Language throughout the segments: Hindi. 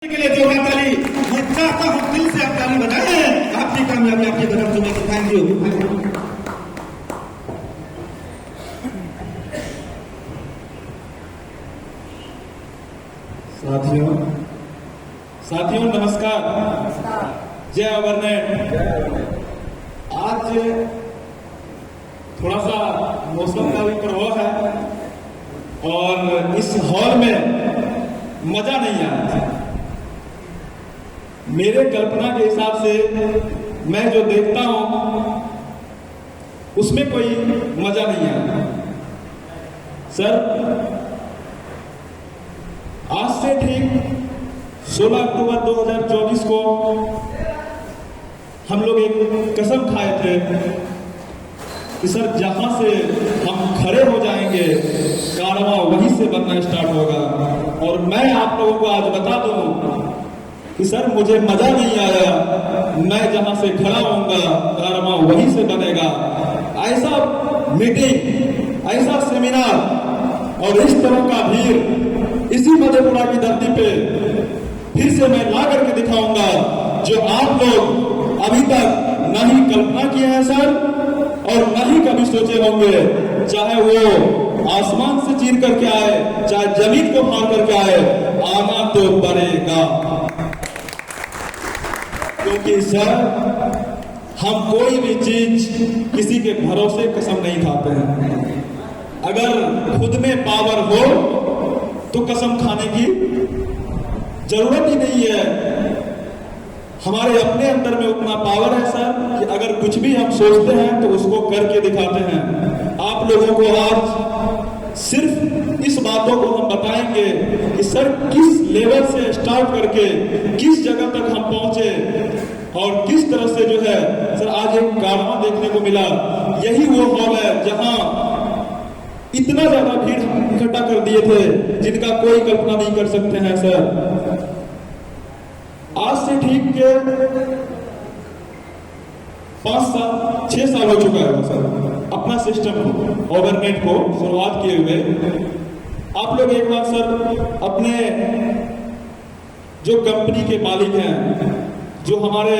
के लिए जो ताली मैं चाहता हूँ दिल से आप ताली बजाएं आपकी कामयाबी आपके कदम चुने की। Thank you. साथियों नमस्कार। जय अमरनेट। आज थोड़ा सा मौसम का भी प्रभाव है और इस हॉल में मजा नहीं आया। मेरे कल्पना के हिसाब से मैं जो देखता हूं उसमें कोई मजा नहीं आया। सर, आज से ठीक 16 अक्टूबर 2024 को हम लोग एक कसम खाए थे कि सर जहां से हम खड़े हो जाएंगे कारवां वहीं से बनना स्टार्ट होगा। और मैं आप लोगों को आज बता दूं कि सर मुझे मजा नहीं आया, मैं जहां से खड़ा होऊंगा कारवां वहीं से बनेगा। ऐसा मीटिंग, ऐसा सेमिनार और इस तरह का भीड़ इसी मधेपुरा की धरती पे फिर से मैं ला करके दिखाऊंगा जो आप लोग अभी तक न ही कल्पना किए हैं सर और न ही कभी सोचे होंगे। चाहे वो आसमान से चीर करके आए, चाहे जमीन को फाड़ करके आए, आना तो पड़ेगा। क्योंकि सर हम कोई भी चीज किसी के भरोसे कसम नहीं खाते हैं। अगर खुद में पावर हो तो कसम खाने की जरूरत ही नहीं है। हमारे अपने अंदर में उतना पावर है सर कि अगर कुछ भी हम सोचते हैं तो उसको करके दिखाते हैं। आप लोगों को आज सिर्फ इस बातों को हम बताएंगे कि सर किस लेवल से स्टार्ट करके किस जगह तक हम पहुंचे और किस तरह से जो है सर आज एक कारवां देखने को मिला। यही वो हॉल है जहां इतना ज्यादा भीड़ इकट्ठा कर दिए थे जिनका कोई कल्पना नहीं कर सकते हैं सर। आज से ठीक के 6 साल हो चुका है सर अपना सिस्टम ओवरनेट को शुरुआत किए हुए। आप लोग एक बार सर अपने जो कंपनी के मालिक हैं, जो हमारे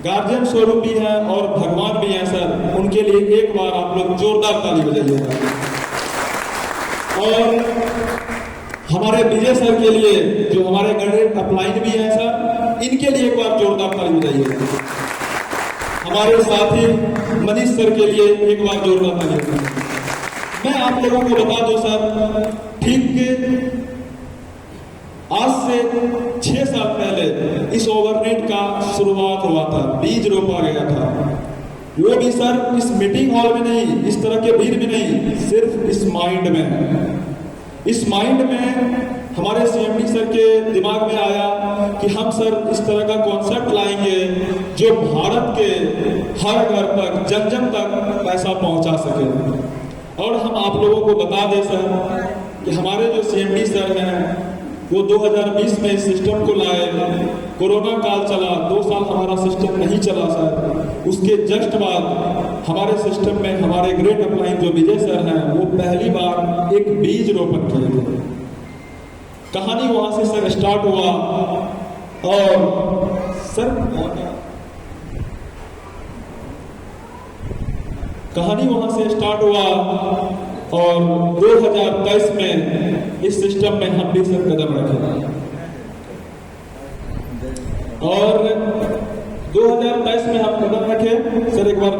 गार्जियन स्वरूप भी हैं और भगवान भी हैं सर, उनके लिए एक बार आप लोग जोरदार ताली बजाइएगा। और हमारे विजय सर के लिए जो हमारे ग्रेड अपलाइन भी हैं सर, इनके लिए एक बार जोरदार ताली बजाइएगा। हमारे साथी मनीष सर के लिए एक बार जोरदार ताली बजाइएगा। मैं आप लोगों को बता दूं सर, ठीक आज से 6 साल पहले इस ओवरनेट का शुरुआत हुआ था, बीज रोपा गया था। वो भी सर इस मीटिंग हॉल में नहीं, इस तरह के भीड़ में नहीं, सिर्फ इस माइंड में। इस माइंड में हमारे सीएमडी सर के दिमाग में आया कि हम सर इस तरह का कॉन्सेप्ट लाएंगे जो भारत के हर घर तक, जन जन तक पैसा पहुंचा सके। और हम आप लोगों को बता दें सर कि हमारे जो सीएमडी सर हैं वो 2020 में इस सिस्टम को लाए। कोरोना काल चला, 2 साल हमारा सिस्टम नहीं चला सर। उसके जस्ट बाद हमारे सिस्टम में हमारे ग्रेट अपलाइन जो विजय सर हैं वो पहली बार एक बीज रोपण किए थे। कहानी वहां से सर स्टार्ट हुआ और सर कहानी वहां से स्टार्ट हुआ और 2023 में इस सिस्टम में हम भी सर कदम रखे। और 2023 में हम कदम रखे सर, एक बार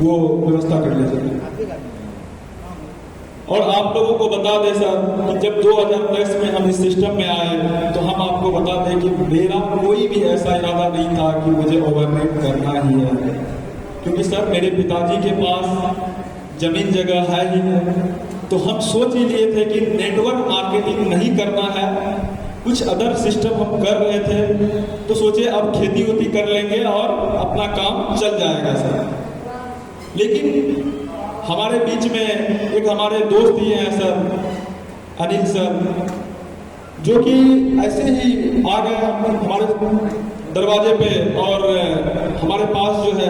वो व्यवस्था कर लीजिए। और आप लोगों को बता दें सर कि जब 2023 में हम इस सिस्टम में आए तो हम आपको बता दें कि मेरा कोई भी ऐसा इरादा नहीं था कि मुझे ओवरनेट करना ही है। क्योंकि सर मेरे पिताजी के पास जमीन जगह है ही है, तो हम सोच ही लिए थे कि नेटवर्क मार्केटिंग नहीं करना है। कुछ अदर सिस्टम हम कर रहे थे तो सोचे अब खेती वेती कर लेंगे और अपना काम चल जाएगा सर। लेकिन हमारे बीच में एक हमारे दोस्त ही हैं सर, अनिल सर, जो कि ऐसे ही आ गए हमारे दरवाजे पे और हमारे पास जो है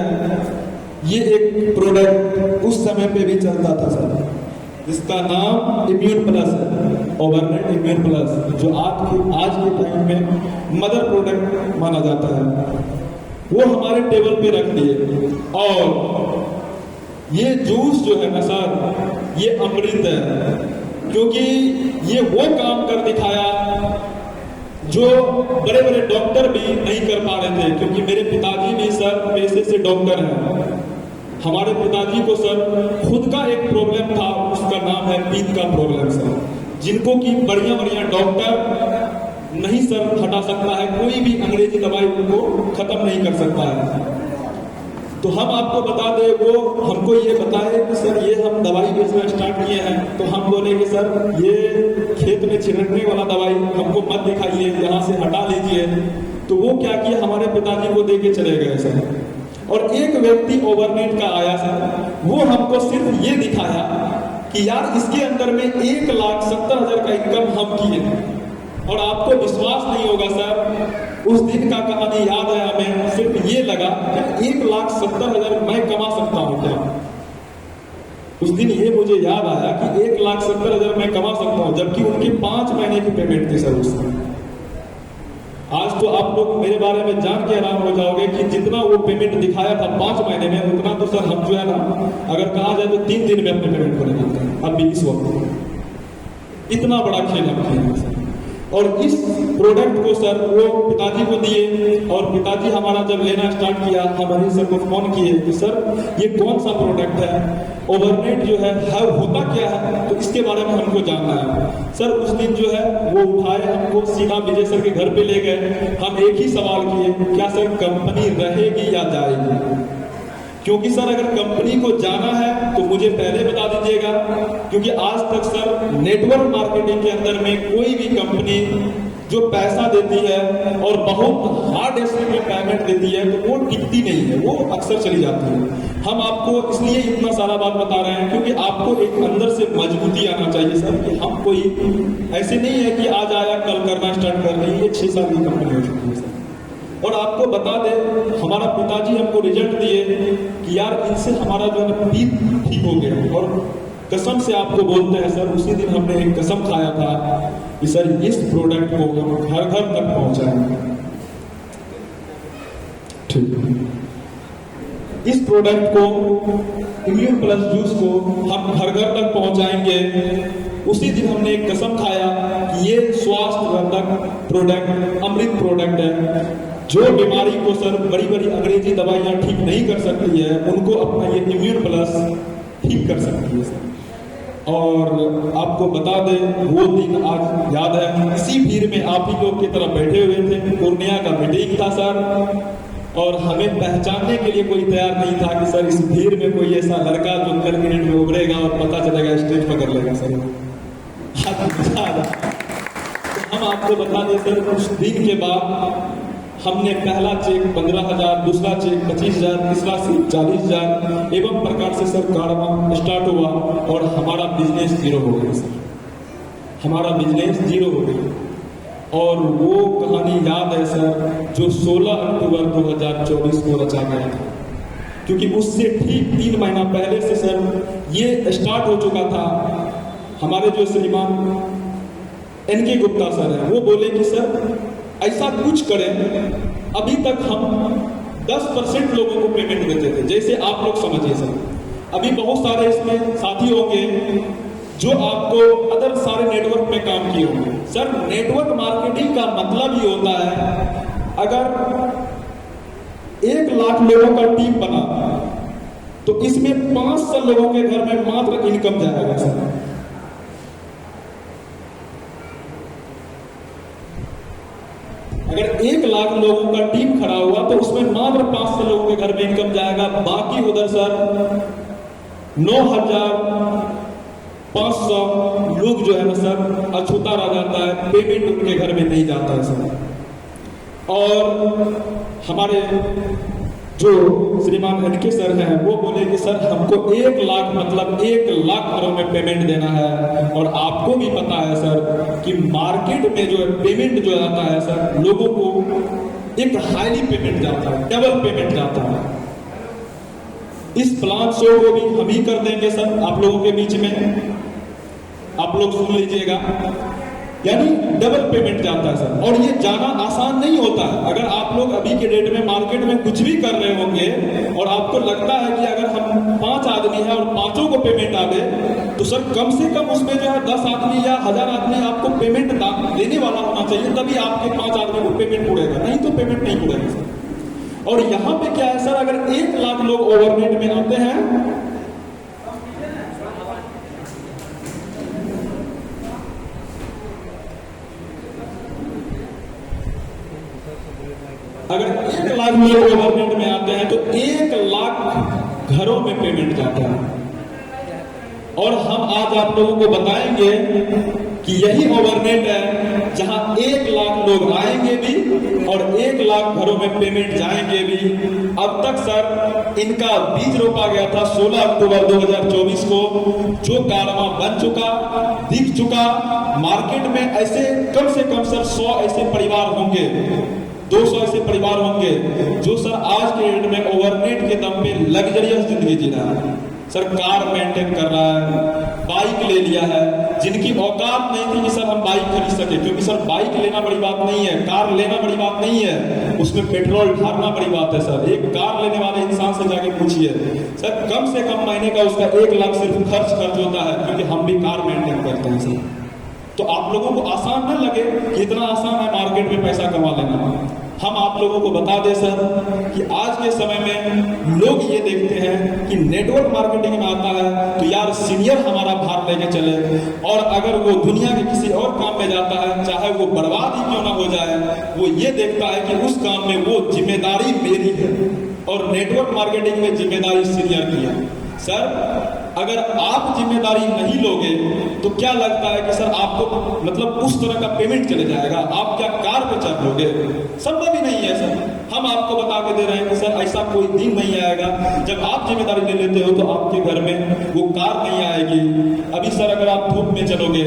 ये एक प्रोडक्ट उस समय पे भी चलता था सर, जिसका नाम इम्यून प्लस है, ओवरनाइट इम्यून प्लस, जो आज के टाइम में मदर प्रोडक्ट माना जाता है, वो हमारे टेबल पे रख दिए। और ये जूस जो है ना सर, ये अमृत है, क्योंकि ये वो काम कर दिखाया जो बड़े बड़े डॉक्टर भी नहीं कर पा रहे थे। क्योंकि मेरे पिताजी भी सर पेशे से डॉक्टर हैं। हमारे पिताजी को सर खुद का एक प्रॉब्लम था, उसका नाम है पीत का प्रॉब्लम सर, जिनको कि बढ़िया बढ़िया डॉक्टर नहीं सर हटा सकता है, कोई भी अंग्रेजी दवाई उनको खत्म नहीं कर सकता है। तो हम आपको बता दें, वो हमको ये बताए कि सर ये हम दवाई बेचना स्टार्ट किए हैं। तो हम बोले कि सर ये खेत में छिड़कने वाला दवाई हमको मत दिखाइए, यहाँ से हटा लीजिए। तो वो क्या किया, हमारे पिताजी को दे के चले गए सर। और एक व्यक्ति ओवरनाइट का आया सर, वो हमको सिर्फ ये दिखाया कि यार इसके अंदर में 1,70,000 का इनकम हम किए। और आपको विश्वास नहीं होगा सर, उस दिन का कहानी याद है हमें, सिर्फ ये लगा कि 1,70,000 मैं कमा सकता हूँ क्या। उस दिन ये मुझे याद आया कि 1,70,000 मैं कमा सकता हूँ, जबकि उनकी 5 महीने की पेमेंट थी सर उस समय। आज तो आप लोग मेरे बारे में जान के हैरान हो जाओगे कि जितना वो पेमेंट दिखाया था 5 महीने में, उतना तो सर हम जो है ना, अगर कहा जाए तो 3 दिन में अपने पेमेंट को लेते हैं अभी इस वक्त। इतना बड़ा खेल हम खेले सर। और इस प्रोडक्ट को सर वो पिताजी को दिए, और पिताजी हमारा जब लेना स्टार्ट किया, हमारे सर को फोन किए कि सर ये कौन सा प्रोडक्ट है, ओवरनाइट जो है होता क्या है, तो इसके बारे में हमको जानना है। सर उस दिन जो है वो उठाए, हमको सीधा विजय सर के घर पे ले गए। हम एक ही सवाल किए, क्या सर कंपनी रहेगी या जाएगी? क्योंकि सर अगर कंपनी को जाना है तो मुझे पहले बता दीजिएगा, क्योंकि आज तक सर नेटवर्क मार्केटिंग के अंदर में कोई भी कंपनी जो पैसा देती है और बहुत हार्ड एस्टिमेट में पेमेंट देती है तो वो टिकती नहीं है, वो अक्सर चली जाती है। हम आपको इसलिए इतना सारा बात बता रहे हैं क्योंकि आपको एक अंदर से मजबूती आना चाहिए सर, कि हम कोई ऐसे नहीं है कि आज आया कल करना स्टार्ट कर रही है, 6 साल की कंपनी हो चुकी है सर। और आपको बता दें, हमारा पिताजी हमको रिजल्ट दिए कि यार इनसे हमारा जो है पीत ठीक हो गया। और कसम से आपको बोलते हैं सर, उसी दिन हमने एक कसम खाया था कि सर इस प्रोडक्ट को हम घर घर तक पहुंचाएंगे। ठीक, इस प्रोडक्ट को, इम्यून प्लस जूस को हम घर घर तक पहुंचाएंगे। उसी दिन हमने एक कसम खाया कि ये स्वास्थ्यवर्धक प्रोडक्ट, अमृत प्रोडक्ट है, जो बीमारी को सर बड़ी बड़ी अंग्रेजी दवाइयां ठीक नहीं कर सकती है, उनको अपना ये इम्यून प्लस ठीक कर सकती है सर। और आपको बता दें, वो दिन आज याद है, इसी भीड़ में आप ही लोग की तरफ बैठे हुए थे, पूर्णिया का मीटिंग था सर, और हमें पहचानने के लिए कोई तैयार नहीं था कि सर इस भीड़ में कोई ऐसा लड़का जो 10 मिनट में उभरेगा और पता चलेगा स्टेज पकड़ लेगा सर। हम आपको बता दें सर, उस दिन के बाद हमने पहला चेक 15,000, दूसरा चेक 25,000, तीसरा चेक 40,000 एवं प्रकार से सर कारवा स्टार्ट हुआ और हमारा बिजनेस 0 हो गया सर। हमारा बिजनेस 0 हो गया। और वो कहानी याद है सर, जो 16 अक्टूबर 2024 को रचा गया था, क्योंकि उससे ठीक 3 महीना पहले से सर ये स्टार्ट हो चुका था। हमारे जो श्रीमान NK गुप्ता सर हैं, वो बोले कि सर ऐसा कुछ करें, अभी तक हम 10% लोगों को पेमेंट देते थे, जैसे आप लोग समझिए सर। अभी बहुत सारे इसमें साथी होंगे जो आपको अदर सारे नेटवर्क में काम किए होंगे सर। नेटवर्क मार्केटिंग का मतलब ही होता है, अगर 1 लाख लोगों का टीम बना तो इसमें 500 लोगों के घर में मात्र इनकम जाएगा सर। अगर 1 लाख लोगों का टीम खड़ा हुआ तो उसमें मात्र 500 लोगों के घर में इनकम जाएगा। बाकी उधर सर 9,500 लोग जो है ना सर अछूता रह जाता है, पेमेंट उनके घर में नहीं जाता है सर। और हमारे जो श्रीमान NK सर हैं, वो बोले कि सर हमको 1 लाख मतलब 1 लाख घरों में पेमेंट देना है। और आपको भी पता है सर कि मार्केट में जो पेमेंट जो आता है सर, लोगों को एक हाईली पेमेंट जाता है, डबल पेमेंट जाता है। इस प्लान शो को भी हम ही कर देंगे सर आप लोगों के बीच में। आप लोग सुन लीजिएगा, यानी डबल पेमेंट जाता है सर। और ये जाना आसान नहीं होता है। अगर आप लोग अभी के डेट में मार्केट में कुछ भी कर रहे होंगे और आपको लगता है कि अगर हम 5 आदमी हैं और 5 को पेमेंट आवे, तो सर कम से कम उसमें जो है 10 आदमी या 1000 आदमी आपको पेमेंट देने वाला होना चाहिए, तभी आपके 5 आदमी को पेमेंट उड़ेगा, नहीं तो पेमेंट नहीं उड़ेगा सर। और यहाँ पे क्या है सर, अगर 1 लाख लोग ओवरनेट में आते हैं, अगर 1 लाख लोग ओवरनेट में आते हैं तो 1 लाख घरों में पेमेंट जाता है। और हम आज आप लोगों को बताएंगे कि यही ओवरनेट है जहां 1 लाख लोग आएंगे भी और 1 लाख घरों में पेमेंट जाएंगे भी। अब तक सर इनका बीज रोपा गया था 16 अक्टूबर 2024 को, जो कारवां बन चुका, दिख चुका। मार्केट में ऐसे कम से कम सर 100 ऐसे परिवार होंगे, 200 ऐसे परिवार होंगे जो सर आज के डेट में ओवरनेट के दम पे लग्जरियस जिंदगी जी रहा है सर। कार मेंटेन कर रहा है, बाइक ले लिया है, जिनकी औकात नहीं थी कि सर हम बाइक खरीद सके, क्योंकि सर बाइक लेना बड़ी बात नहीं है, कार लेना बड़ी बात नहीं है, उसमें पेट्रोल ढारना बड़ी बात है सर। एक कार लेने वाले इंसान से जाके पूछिए सर, कम से कम महीने का उसका 1 लाख सिर्फ खर्च होता है, क्योंकि हम भी कार मेंटेन करते हैं सर। तो आप लोगों को आसान न लगे कि इतना आसान है मार्केट में पैसा कमा लेना। हम आप लोगों को बता दें सर कि आज के समय में लोग ये देखते हैं कि नेटवर्क मार्केटिंग में आता है तो यार सीनियर हमारा भार लेके चले, और अगर वो दुनिया के किसी और काम में जाता है, चाहे वो बर्बाद ही क्यों ना हो जाए, वो ये देखता है कि उस काम में वो जिम्मेदारी मेरी है, और नेटवर्क मार्केटिंग में जिम्मेदारी सीनियर की है। सर अगर आप जिम्मेदारी नहीं लोगे तो क्या लगता है कि सर आपको मतलब उस तरह का पेमेंट चले जाएगा, आप क्या कार पे चढ़ लोगे? संभव ही नहीं है सर। हम आपको बता के दे रहे हैं कि सर ऐसा कोई दिन नहीं आएगा जब आप जिम्मेदारी ले लेते हो तो आपके घर में वो कार नहीं आएगी। अभी सर अगर आप धूप में चलोगे,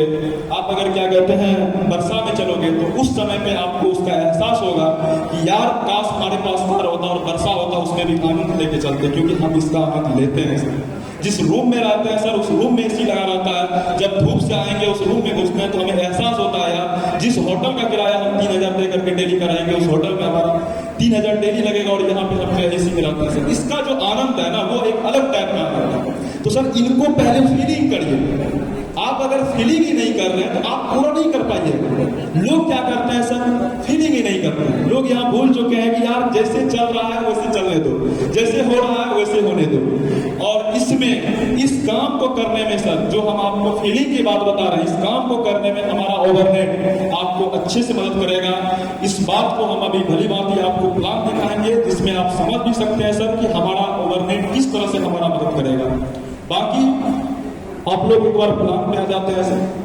आप अगर क्या कहते हैं वर्षा में चलोगे, तो उस समय पे आपको उसका एहसास होगा कि यार काश हमारे पास कार होता और वर्षा होता, उसमें भी आनंद लेके चलते, क्योंकि हम इसका आनंद लेते हैं सर। जिस रूम में रहते हैं सर, उस रूम में एसी लगा रहता है, जब धूप से आएंगे उस रूम में घुसते हैं तो हमें एहसास होता है यार, जिस होटल का किराया हम 3000 दे करके डेली कराएंगे, उस होटल में हमारा 3000 डेली लगेगा, और यहाँ पे हम एसी में रहते हैं सर। इसका जो आनंद है ना, वो एक अलग टाइप का आनंद है। तो सर इनको पहले फीलिंग करिए। आप अगर फीलिंग ही नहीं कर रहे हैं तो आप पूरा नहीं कर पाइए। लोग क्या करते हैं सर, फीलिंग ही नहीं करते हैं। लोग यहाँ भूल चुके हैं कि यार जैसे चल रहा है वैसे चलने दो, जैसे हो रहा है वैसे होने दो। और इसमें इस काम को करने में सर, जो हम आपको फीलिंग की बात बता रहे हैं, इस काम को करने में हमारा ओवरहेड आपको अच्छे से मदद करेगा। इस बात को हम अभी भली बात ही आपको प्लान दिखाएंगे, जिसमें आप समझ भी सकते हैं सर कि हमारा ओवरहेड किस तरह से हमारा मदद करेगा। बाकी आप लोग एक बार प्लान में आ जाते हैं सर।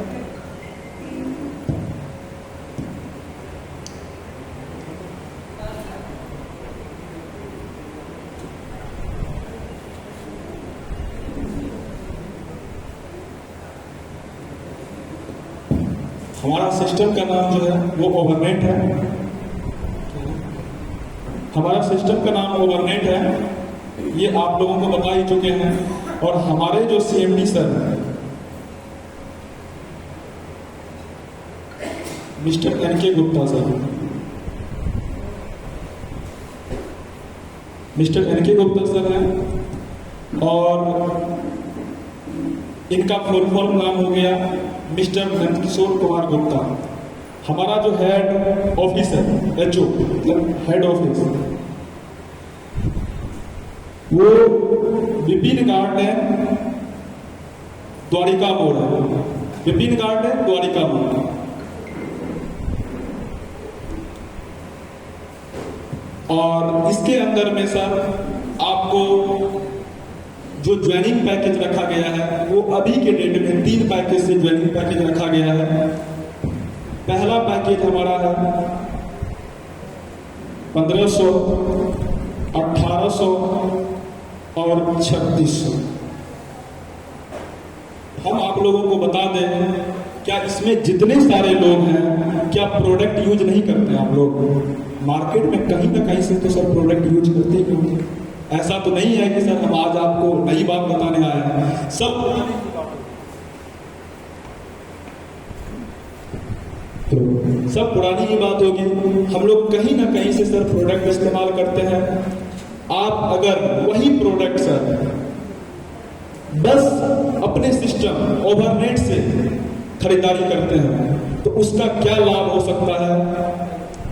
हमारा सिस्टम का नाम जो है वो ओवरनेट है। हमारा सिस्टम का नाम ओवरनेट है, ये आप लोगों को बता ही चुके हैं। और हमारे जो CMD sir mister NK Gupta sir, mister NK Gupta sir हैं, और इनका फुल फॉर्म नाम हो गया मिस्टर नंदकिशोर कुमार गुप्ता। हमारा जो हेड ऑफिस है, एचओ मतलब हेड ऑफिस, वो विपिन गार्डन द्वारिका मोड़ है। विपिन गार्डन द्वारिका मोड़। और इसके अंदर में सर आपको जो ज्वाइनिंग पैकेज रखा गया है, वो अभी के डेट में 3 पैकेज से ज्वाइनिंग पैकेज रखा गया है। पहला पैकेज हमारा है 1500, 1800 और 3600। हम आप लोगों को बता दें, क्या इसमें जितने सारे लोग हैं, क्या प्रोडक्ट यूज नहीं करते आप लोग? मार्केट में कहीं ना कहीं से तो सर प्रोडक्ट यूज करते ही होंगे। ऐसा तो नहीं है कि सर हम आज आपको नई बात बताने आए हैं। सब सब पुरानी ही बात होगी। हम लोग कहीं ना कहीं से सर प्रोडक्ट इस्तेमाल करते हैं। आप अगर वही प्रोडक्ट सर बस अपने सिस्टम ओवरनेट से खरीदारी करते हैं तो उसका क्या लाभ हो सकता है?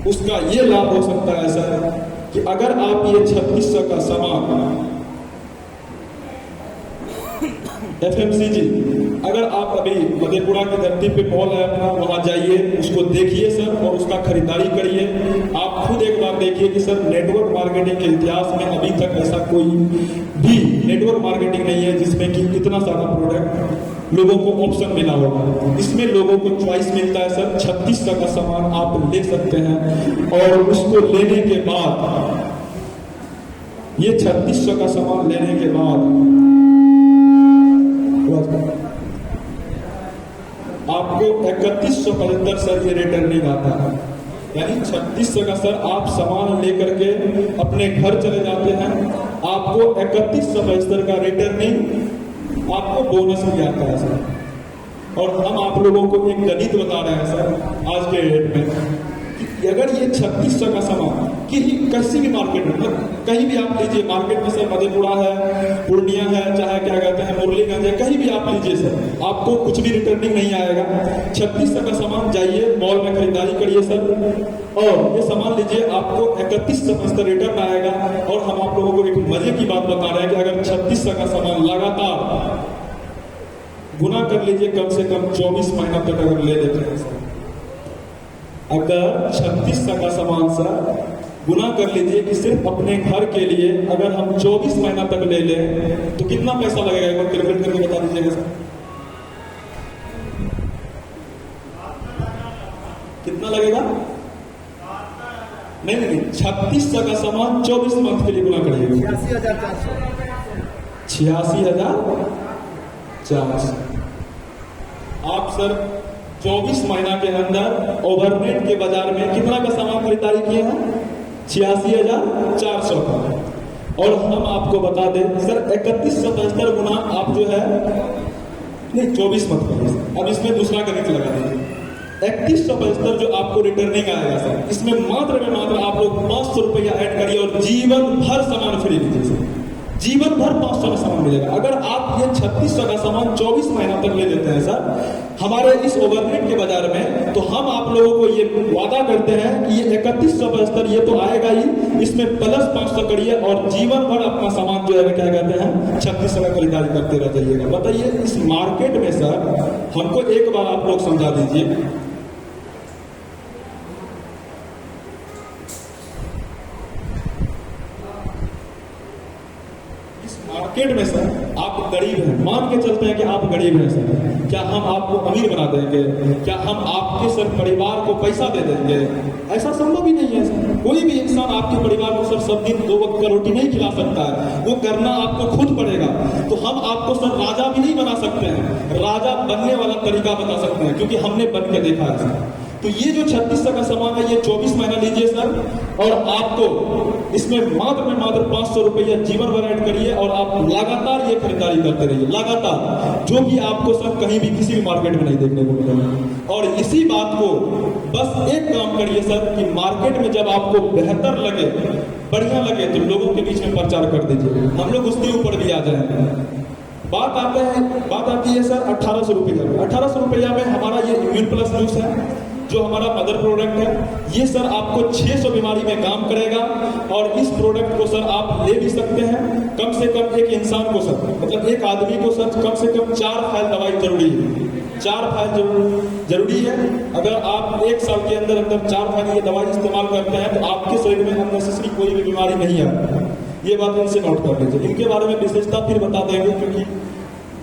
उसका ये लाभ हो सकता है सर कि अगर आप ये 3600 का सामान FMCG, अगर आप अभी मधेपुरा की धरती पे मॉल है अपना, वहां जाइए, उसको देखिए सर और उसका खरीदारी करिए। आप खुद एक बार देखिए कि सर नेटवर्क मार्केटिंग के इतिहास में अभी तक ऐसा कोई भी नेटवर्क मार्केटिंग नहीं है जिसमें कि इतना सारा प्रोडक्ट लोगों को ऑप्शन मिला होगा। इसमें लोगों को चॉइस मिलता है सर। 3600 का सामान आप ले सकते हैं और उसको लेने के बाद, ये 3600 का सामान लेने के बाद आपको 3175 सर ये रिटर्निंग आता है। यानी 3600 का सर आप सामान लेकर के अपने घर चले जाते हैं, आपको 3175 का रिटर्निंग आपको बोनस भी आता है सर। और हम आप लोगों को एक गणित बता रहे हैं सर आज के डेट में कि अगर ये 3600 का सामान किसी भी मार्केट में, मतलब कहीं भी आप लीजिए मार्केट में सर, मधेपुरा है, पूर्णिया है, चाहे क्या कहते हैं मुरलीगंज है, कहीं भी आप लीजिए सर, आपको कुछ भी रिटर्निंग नहीं आएगा। 3600 का सामान जाइए मॉल में खरीदारी करिए सर और ये सामान लीजिए, आपको 3175 रिटर्न आएगा। और हम आप लोगों को एक मजे की बात बता रहे हैं कि अगर 3600 का सामान लगातार गुना कर लीजिए, कम से कम 24 महीना तक अगर ले लेते हैं सर, अगर 3600 का सामान सर गुना कर लीजिए कि सिर्फ अपने घर के लिए अगर हम 24 महीना तक ले लें तो कितना पैसा लगेगा, एक बार कैलकुलेट करके बता दीजिएगा सर। कितना लगेगा? नहीं, 3600 का सामान 24 मंथ के लिए गुना करिएगा, 86,400। आप सर 24 महीना के अंदर ओवरनेट के बाजार में कितना का सामान खरीदारी किए हैं? 86,400 का। और हम आपको बता दें सर 3175 गुना आप जो है, नहीं 24 मत करिए, अब इसमें दूसरा गणित लगा दीजिए। 3175 जो आपको रिटर्निंग आएगा सर, इसमें मात्र में मात्र आप लोग 500 रुपया ऐड करिए और जीवन भर सामान फ्री लीजिए सर। जीवन भर 500 का सामान मिलेगा। अगर आप ये 3600 का सामान 24 महीना तक ले लेते हैं सर हमारे इस ओवरनेट के बाजार में, तो हम आप लोगों को ये वादा करते हैं कि ये 3175 ये तो आएगा ही, इसमें प्लस 500 करिए और जीवन भर अपना सामान जो है क्या कहते हैं 3600 का खरीदारी करते रह जाइएगा। बताइए इस मार्केट में सर हमको एक बार आप लोग समझा दीजिए, मार्केट में सर आप गरीब हैं, मान के चलते हैं कि आप गरीब हैं सर, क्या हम आपको अमीर बना देंगे? क्या हम आपके सर परिवार को पैसा दे देंगे? ऐसा संभव ही नहीं है सर। कोई भी इंसान आपके परिवार को सर सब दिन 2 वक्त का रोटी नहीं खिला सकता है, वो करना आपको खुद पड़ेगा। तो हम आपको सर राजा भी नहीं बना सकते हैं, राजा बनने वाला तरीका बता सकते हैं क्योंकि हमने बन के देखा है सर। तो ये जो 3600 का सामान है ये 24 महीना लीजिए सर और आपको इसमें मात्र 500 रुपया जीवन भर ऐड करिए और आप लगातार ये खरीदारी करते रहिए, लगातार, जो कि आपको सर कहीं भी किसी भी मार्केट में नहीं देखने को मिलेगा। और इसी बात को बस एक काम करिए सर कि मार्केट में जब आपको बेहतर लगे, बढ़िया लगे तो लोगों के बीच में प्रचार कर दीजिए, हम लोग उसके ऊपर भी आ जाएंगे। बात आती है सर 1800 रुपया में। 1800 रुपया में हमारा ये इम्यून प्लस जूस है जो हमारा मदर प्रोडक्ट है। ये सर आपको 600 बीमारी में काम करेगा और इस प्रोडक्ट को सर आप ले भी सकते हैं। कम से कम एक इंसान को सर, मतलब एक आदमी को सर कम से कम 4 फाइल दवाई जरूरी है, 4 फाइल जरूरी है। अगर आप 1 साल के अंदर 4 फाइल ये दवाई इस्तेमाल करते हैं तो आपके शरीर में अननेसेसरी कोई भी बीमारी नहीं है। ये बात इनसे नोट कर लीजिए। इनके बारे में विशेषता फिर बता देंगे क्योंकि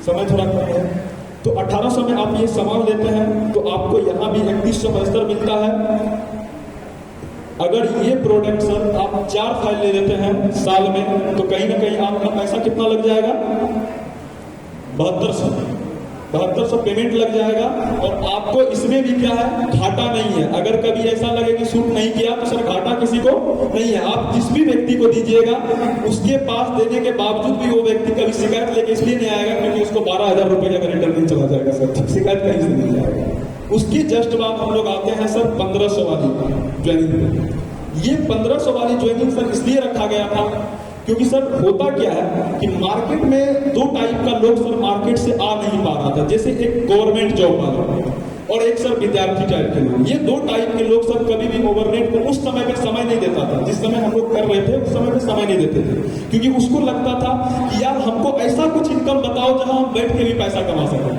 समय थोड़ा कम है। तो 1800 में आप ये सामान लेते हैं तो आपको यहाँ भी 3175 मिलता है। अगर ये प्रोडक्ट सर आप 4 फाइल ले लेते हैं साल में तो कहीं ना कहीं आपका पैसा कितना लग जाएगा? 7200 पेमेंट लग जाएगा। और आपको इसमें भी क्या है, घाटा नहीं है। अगर कभी ऐसा लगे कि शूट नहीं किया तो सर घाटा किसी को नहीं है। आप जिस भी व्यक्ति को दीजिएगा उसके पास देने के बावजूद भी वो व्यक्ति कभी शिकायत लेके इसलिए नहीं आएगा क्योंकि उसको 12,000 रुपये का रिटर्निंग चला जाएगा सर, शिकायत कहीं से नहीं जाएगा। उसके जस्ट बाद हम लोग आते हैं सर 1500 वाली ज्वाइनिंग पे। ये 1500 वाली ज्वाइनिंग सर इसलिए रखा गया था क्योंकि सर होता क्या है कि मार्केट में दो टाइप का लोग सर मार्केट से आ नहीं पा रहा था, जैसे एक गवर्नमेंट जॉब वाला और एक सर विद्यार्थी टाइप के लोग। ये दो टाइप के लोग सर कभी भी ओवरनेट को उस समय पे समय नहीं देता था, जिस समय हम लोग कर रहे थे उस समय पे समय नहीं देते थे, क्योंकि उसको लगता था कि यार हमको ऐसा कुछ इनकम बताओ जहां हम बैठ के भी पैसा कमा सकें।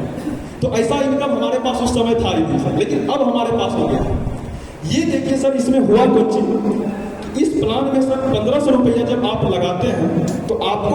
तो ऐसा इनकम हमारे पास उस समय था ही नहीं सर, लेकिन अब हमारे पास हो गया। ये देखिए सर इसमें हुआ कुछ, इस प्लान में सर 1500 रुपया जब आप लगाते हैं तो आपको